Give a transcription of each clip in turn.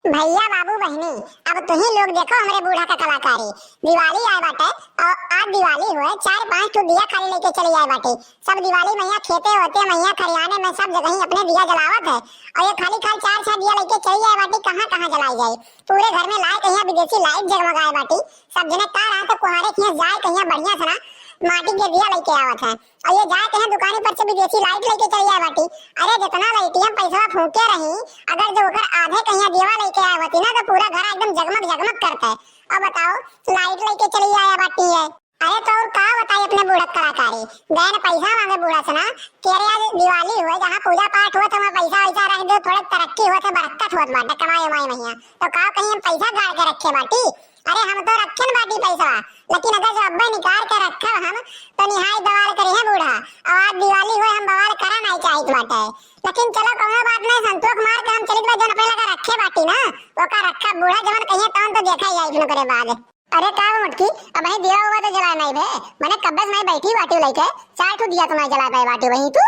भैया बाबू बहनी, अब तुही लोग देखो हमरे बूढ़ा का कलाकारी। दिवाली आए बाटे और आज दिवाली हुए 4-5 तो दिया खाली लेके चले आए बाटे। सब दिवाली मैया खेते होते मैया खरियाने में सब जगह ही अपने दिया जलावत है और ये खाली 4-6 दिया लेके चली आए बाटी। कहां कहां जलाई जाए? पूरे घर में लाइट कहिया विदेशी लाइट जगमगाए बाटी। सब जने का रात कुहारे खिया जाए कहिया बढ़िया से ना माटी के दिया लेके आवत है और ये जाए कहीं दुकानी पर से विदेशी लाइट लेके चली आए बाटी। अरे जितना लाइटियां पैसा फूके रही, अगर जो ओकर आधे कहीं दिया लेके आए होती ना तो पूरा घर एकदम जगमग जगमग करता है। अब बताओ लाइट लेके चली आए बाटी है। अरे तो और का बताई अपने बूढ़ा कलाकारी। गए पैसा मांगे बूढ़ा से ना कि अरे आज दिवाली हुए जहाँ पूजा पाठ हुआ तो पैसा वैसा रख दो, थोड़े तरक्की हुआ तो बरकत हुआ बाटे कमाई उमाई मैया। तो का कहीं हम पैसा गाड़ के रखे बाटी? अरे हम तो रखे न बाटी पैसा, लेकिन अगर जो अब्बे निकाल के रखा हम तो निहाई बवाल करी है बूढ़ा। और आज दिवाली हुए हम बवाल करा नहीं चाहिए बाटे, लेकिन चलो कोनो बात नहीं, संतोष मार के हम चलित जन अपने लगा रखे बाटी ना वो का रखा बूढ़ा जवन कहिए तवन तो देखा ही जाए करे बाद। अरे का मुटकी अब ही दिया हुआ तो जला नहीं भे, मैंने कब्बे में बैठी बाटी लेके 4 ठो दिया तो मैं जला पाए बाटी वही तू।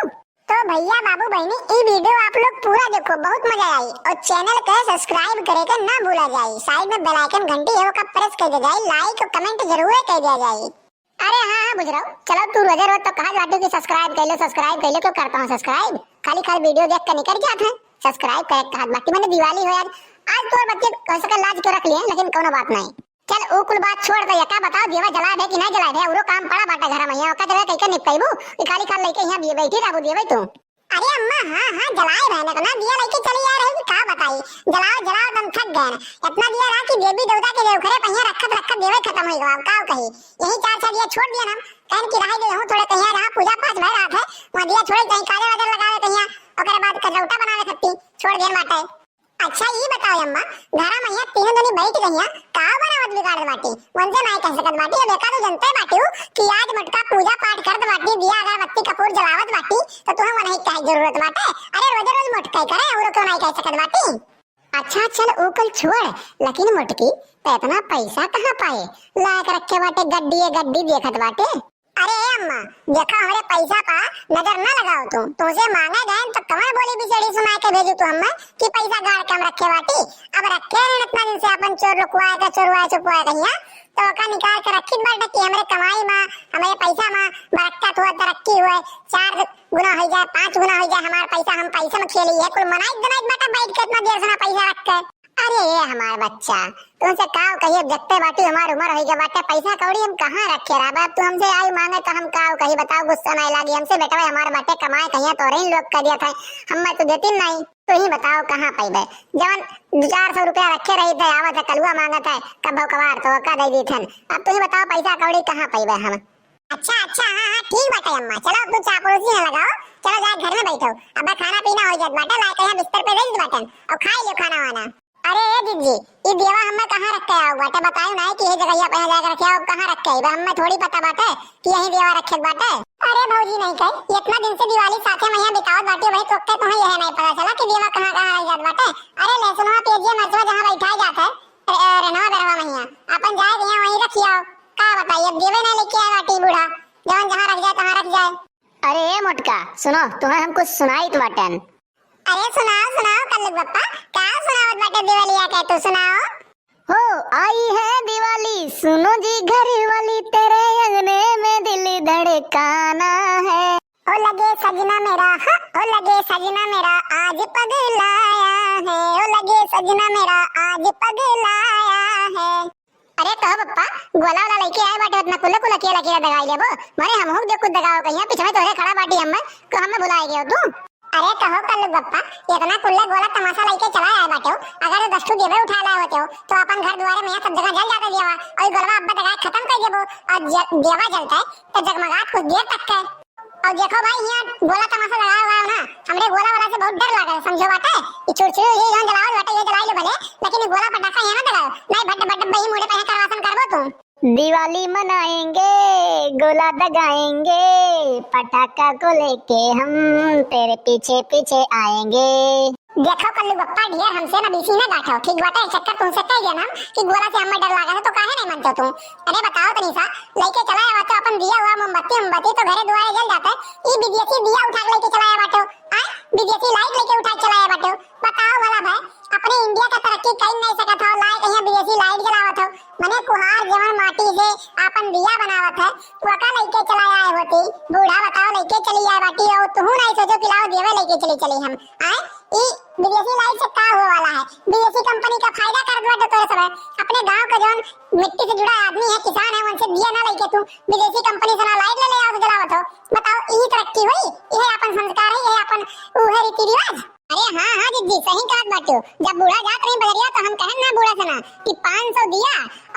तो भैया बाबू बहनी ये वीडियो आप लोग पूरा देखो, बहुत मजा आई और चैनल को सब्सक्राइब करे के ना भूला जाए। साइड में बेल आइकन घंटी है वो का प्रेस कर दे जाए, लाइक और कमेंट जरूर कर दिया जाए। अरे हाँ बुझ रहा हूँ, चलो तू रोजे रोज तो कहा जाती कि सब्सक्राइब कर लो सब्सक्राइब कर लो, क्यों करता हूँ सब्सक्राइब? खाली वीडियो देख कर निकल जाता है सब्सक्राइब कर कहा बाकी मैंने दिवाली हो आज तो बच्चे कैसे का लाज क्यों रख लिए, लेकिन कोनो बात नहीं। चल ओ कुल बात छोड़ दे, का बताओ दिवा जला दे कि नहीं जला दे? औरो काम पड़ा बाटा घर में का जगह कई का निपटाइबू खाली खाल लेके यहां दिए बैठी रहबू दिए तू। अरे अम्मा हां जलाए रहने को ना दिया लेके चली आ रही का बताई। जलाओ जलाओ दम थक गए, इतना दिया रहा कि देवी देवता के देवखरे पहिया रखत देवे खत्म हो गया। का कही यही 4-6 दिया छोड़ दिया ना कहन की रहा गए हूं थोड़े कहिया रहा पूजा पाठ भर रात है वहां दिया छोड़े कहीं काले वादर लगावे कहिया ओकरे बाद कजौटा बनावे खत्ती छोड़ देन बाटे। अच्छा ये बताओ अम्मा घरा में यहाँ तीनों जनी बैठ गई हैं का बनावत बिगाड़ बाटी वंजे नहीं कह सकत बाटी। अब एका तो जनते बाटी कि आज मटका पूजा पाठ करत बाटी दिया अगरबत्ती कपूर जलावत बाटी तो तुम्हें नहीं कहे जरूरत बाटे। अरे रोज रोज मटका करे और क्यों नहीं कह सकत बाटी? अच्छा चल ओ कल छोड़, लेकिन मटकी तो इतना पैसा कहाँ पाए ला के रखे बाटे गड्डी देखत बाटे। अरे अम्मा देखा हमारे पैसा पा नजर न लगाओ तुमसे मांगा गए तो कमर बोली बिचड़ी सुना के भेजू तू हमें कि पैसा गाड़ के हम रखे बाटी। अब रखे इतना दिन से अपन चोर रुकवाए का चोरवाए छुपवाए कहिया तो का निकाल के रखी बाटे कि हमारे कमाई में हमारे पैसा में बरकत हुआ तरक्की हुए 4 गुना हो जाए 5 गुना हो जाए हमारा पैसा हम पैसे में खेली है कुल मनाई दनाई बाटा बैठ के इतना देर से पैसा रख के। अरे ये हमारा बच्चा तुमसे काव कहिए जगते बाटी हमार उम्र हो गया बाटे पैसा कौड़ी हम कहाँ रखे रहा बाप तू हमसे आई मांगे तो हम काव कही बताओ गुस्सा नहीं लगी हमसे बेटा भाई हमारे बाटे कमाए कहिए तो रही लोग कर दिया था हम तो देती नहीं तो ही बताओ कहाँ पाइबे जवन 400 रुपया रखे रही थे आवत है कलुआ मांगत है कब्बो कबार तो का दे दी थन। अब तू ही बताओ पैसा कौड़ी कहाँ पाइबे हम? अच्छा हाँ ठीक बाटे अम्मा चलो तू चापड़ोसी न लगाओ चलो जाए घर में बैठो अब खाना पीना हो जात बाटे लाके यहाँ बिस्तर पे रख बाटन और खाई लो खाना वाना। अरे दीदी ये देवा हमें कहाँ रखे आओ बाटे बताओ ना कि ये जगह पे जाकर रखे आओ कहाँ रखे है हमें थोड़ी पता बाटे कि यही देवा रखे बाटे। अरे भौजी नहीं कही इतना दिन से दिवाली साथे मैया बितावत बाटी भाई तो तुम्हें यह नहीं पता चला कि देवा कहाँ कहाँ रह जात बाटे। अरे लहसुनवा पेजिया मरचवा जहाँ बैठाया जाता है रनवा गरवा मैया अपन जाए दिया वहीं रखी आओ का बताइए अब देवे ना लेके आए बाटी बूढ़ा जवन जहाँ रख जाए तहाँ रख जाए। अरे मोटका सुनो तुम्हें हम कुछ सुनाई तो बाटन। अरे सुनाओ सुनाओ कल्लू बप्पा क्या सुनावत बाटे दिवाली आ तो सुनाओ। हो आई है दिवाली सुनो जी घर वाली तेरे अंगने में दिल धड़काना है ओ लगे सजना मेरा ओ लगे सजना मेरा आज पगलाया है ओ लगे सजना मेरा आज पगलाया है। अरे कहो पप्पा गोला वाला लेके आए बाटे उतना कुल्ला कुल्ला केला केला दगाई लेबो मारे हम हो देख खुद दगाओ कहिया पीछे तोरे खड़ा बाटी हमें बुलाए गयो तू। अरे कहो कल्लू बप्पा इतना कुल्ला गोला तमाशा लेके चला आए बाटे अगर 10 ठो देवे उठा लाए होते हो तो अपन घर द्वारे में सब जगह जल जाता देवा और गोलवा अब्बा दगा खत्म कर देबो और देवा जलता है तो जगमगात कुछ देर तक है। और देखो भाई यहाँ गोला तमाशा लगा हुआ है ना हमरे गोला वाला से बहुत डर लगा समझो बाटे ये छुड़छुड़ी ये यहाँ जलाओ बाटे ये जलाई लो भले लेकिन गोला पटाखा यहाँ ना दगाओ नहीं भट भट बही मुड़े पे करवासन करबो तुम। दिवाली मनाएंगे गोला दगाएंगे पटाखा को लेके हम तेरे पीछे पीछे आएंगे। देखो कल्लू बप्पा ढेर हमसे ना बीसी ना गाठो ठीक बात है चक्कर तुमसे कह दिया ना कि गोला से हमें डर लगा है तो काहे नहीं मानते तुम? अरे बताओ तनीसा लेके चलाया हुआ तो अपन दिया हुआ मोमबत्ती तो घरे दुआरे जल जाता है ये विदेशी दिया उठा के लेके चलाया बाटो विदेशी लाइट लेके उठा के चलाया बाटो बताओ भला भाई अपने इंडिया का तरक्की कई है वका लेके चला आए होती। बूढ़ा बताओ लेके चली आए बाटी और तू नहीं सोचो कि लाओ देवे लेके चली हम आए। ई विदेशी लाइट से का हो वाला है, विदेशी कंपनी का फायदा कर दो तो तोरे सब अपने गांव का जोन मिट्टी से जुड़ा आदमी है, किसान है, उनसे दिया ना लेके तू विदेशी कंपनी से ना लाइट ले आओ तो जलावत हो। बताओ ई तरक्की हुई? ये अपन संस्कार है, ये अपन उहे रीति रिवाज। अरे हाँ जिद्दी सही बात बाटू। जब बूढ़ा जात रही बजरिया तो हम कहन ना बूढ़ा से ना कि 500 दिया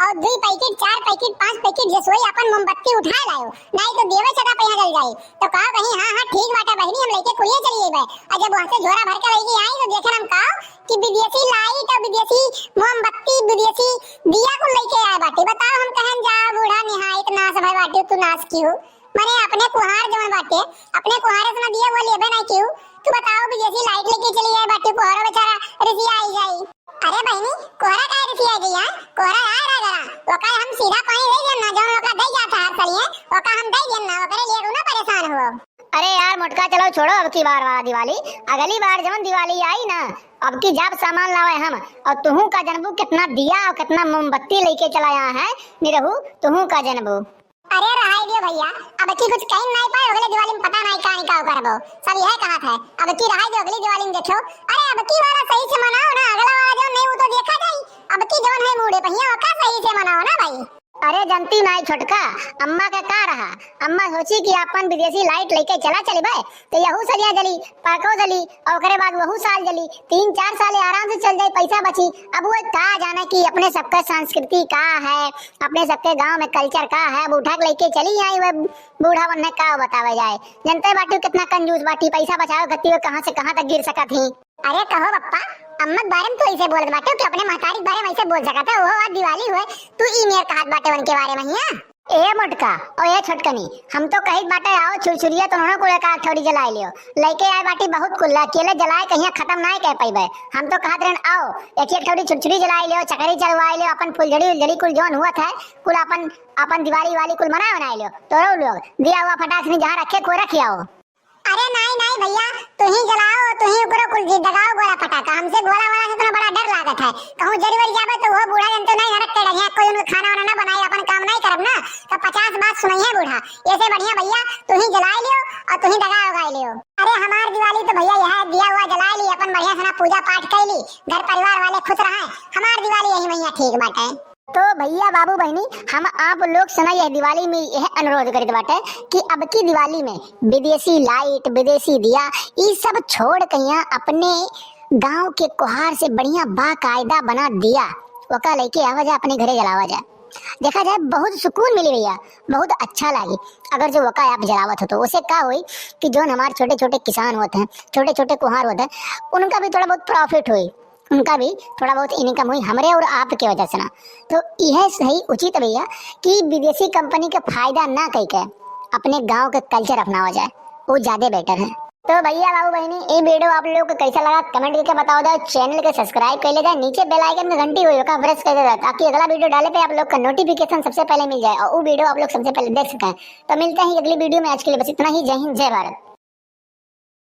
और 2 पैकेट 4 पैकेट 5 पैकेट जसोई अपन मोमबत्ती उठा लाओ, नहीं तो देवे सदा पे जल जाई। तो कहा कहीं हाँ ठीक बाटा बहनी हम लेके कुलिए चली गई। और जब वहां से झोरा भर के लेके आई तो देखे हम कहा कि विदेशी लाइट और विदेशी मोमबत्ती विदेशी दिया को लेके आए बाटी। बताओ हम कहन जा बूढ़ा निहायत नाश भाई बाटी तू नाश क्यों? मैंने अपने कुहार जवन बाटे अपने कुहारे से ना दिया वो लेबे नहीं क्यों? तू बताओ विदेशी लाइट लेके चली जाए बाटे कुहारा बेचारा रिसिया आई जाई। अरे बहनी कोहरा का रिसिया आई गई? कोहरा आ रहा जरा ओका हम सीधा पानी दे देना जवन ओका दे जाता हर सलिए ओका हम दे देना ओकरे लिए ना परेशान हो। अरे यार मोटका चलो छोड़ो अब की बार वाला दिवाली, अगली बार जवन दिवाली आई ना अब की जब सामान लावे हम और तुहू का जनबू कितना दिया और कितना मोमबत्ती लेके चला यहाँ है निरहू तुहू का जनबू। अरे रहाई दियो भैया अब की कुछ कहीं नहीं पाए अगले दिवाली में पता नहीं कहां का करबो सब यह कहा था। अब की रहाई दियो अगली दिवाली में देखो। अरे अब की वाला सही से मनाओ ना, अगला वाला जो नहीं वो तो देखा जाई। अब की जवन है मूडे पहिया का सही से मनाओ ना भाई। अरे जनती नहीं छोटका अम्मा का का रहा, अम्मा सोची कि अपन विदेशी लाइट लेके चला चले भाई तो यहू सरिया जली पाको जली और ओकरे बाद वहू साल जली 3-4 साल आराम से चल जाए पैसा बची। अब वो का जाने कि अपने सबका संस्कृति का है, अपने सबके गांव में कल्चर का है, बूढ़ा लेके चली आई वह बूढ़ा बनने का बतावे जाए। जनते बाटी कितना कंजूस बाटी पैसा बचाओ गति में कहां से कहां तक गिर सका थी। अरे कहो पप्पा अम्मा बारे में तो ऐसे बोलत बाटे कि अपने महतारी बारे में ऐसे बोल सकता है। वो आज दिवाली हुए तू ई मेर कहत बाटे उनके बारे में हिया। ए मोटका और ए छोटकनी हम तो कहीं बाटे आओ छुरछुरिया तो उन्होंने कुल का थोड़ी जलाए लियो लेके आए बाटी बहुत कुल्ला अकेले जलाए कहीं खत्म नहीं कह पाइबे। हम तो कहत रहन आओ एक थोड़ी छुरछुरी जलाए लियो चकरी चलवाए लियो अपन फुलझड़ी उलझड़ी कुल जोन हुआ था कुल अपन दिवाली वाली कुल बनाए लियो तो लोग दिया हुआ फटाक से जहाँ रखे को रखियाओ। अरे नहीं भैया तू ही जलाओ तू ही ऊपर कुल दगाओ गोला फटाका, हमसे गोला वाला से तो बड़ा डर लागत है। कहूं जरूर जाबे तो वो बूढ़ा जन तो नहीं हरक के रहिया कोई उनको खाना वाना ना बनाई अपन काम नहीं करब ना तो 50 बात सुनाई है बूढ़ा। ऐसे बढ़िया भैया तू ही जला लियो और तू ही दगा उगाई लियो। अरे हमार दिवाली तो भैया यह दिया हुआ जला ली अपन बढ़िया से पूजा पाठ कर ली घर परिवार वाले खुश रहे। हमार दिवाली यही भैया ठीक बात है। तो भैया बाबू बहनी हम आप लोग सुना यह दिवाली में यह अनुरोध करित बाटे कि अब की दिवाली में विदेशी लाइट विदेशी दिया ये सब छोड़ कहिया अपने गांव के कुहार से बढ़िया बाकायदा बना दिया वका लेके आवा जा अपने घरे जलावा जाए। देखा जाए बहुत सुकून मिली भैया बहुत अच्छा लगी। अगर जो वका आप जलावत हो तो उसे क्या हुई कि जो हमारे छोटे छोटे किसान होते हैं छोटे छोटे कुहार होते हैं उनका भी थोड़ा बहुत प्रॉफिट हुई, उनका भी थोड़ा बहुत इनकम हुई हमरे और आपके वजह से ना। तो यह सही उचित भैया कि विदेशी कंपनी का फायदा ना कह के अपने गांव का कल्चर अपनावा जाए वो ज्यादा बेटर है। तो भैया बाबू बहनी ये वीडियो आप लोगों को कैसा लगा कमेंट करके बताओ दो, चैनल को सब्सक्राइब कर ले जाए, नीचे बेल आइकन में घंटी हुई का प्रेस कर दे ताकि अगला वीडियो डाले पे आप लोग का नोटिफिकेशन सबसे पहले मिल जाए और वो वीडियो आप लोग सबसे पहले देख सकें। तो मिलते हैं अगली वीडियो में, आज के लिए बस इतना ही। जय हिंद जय भारत।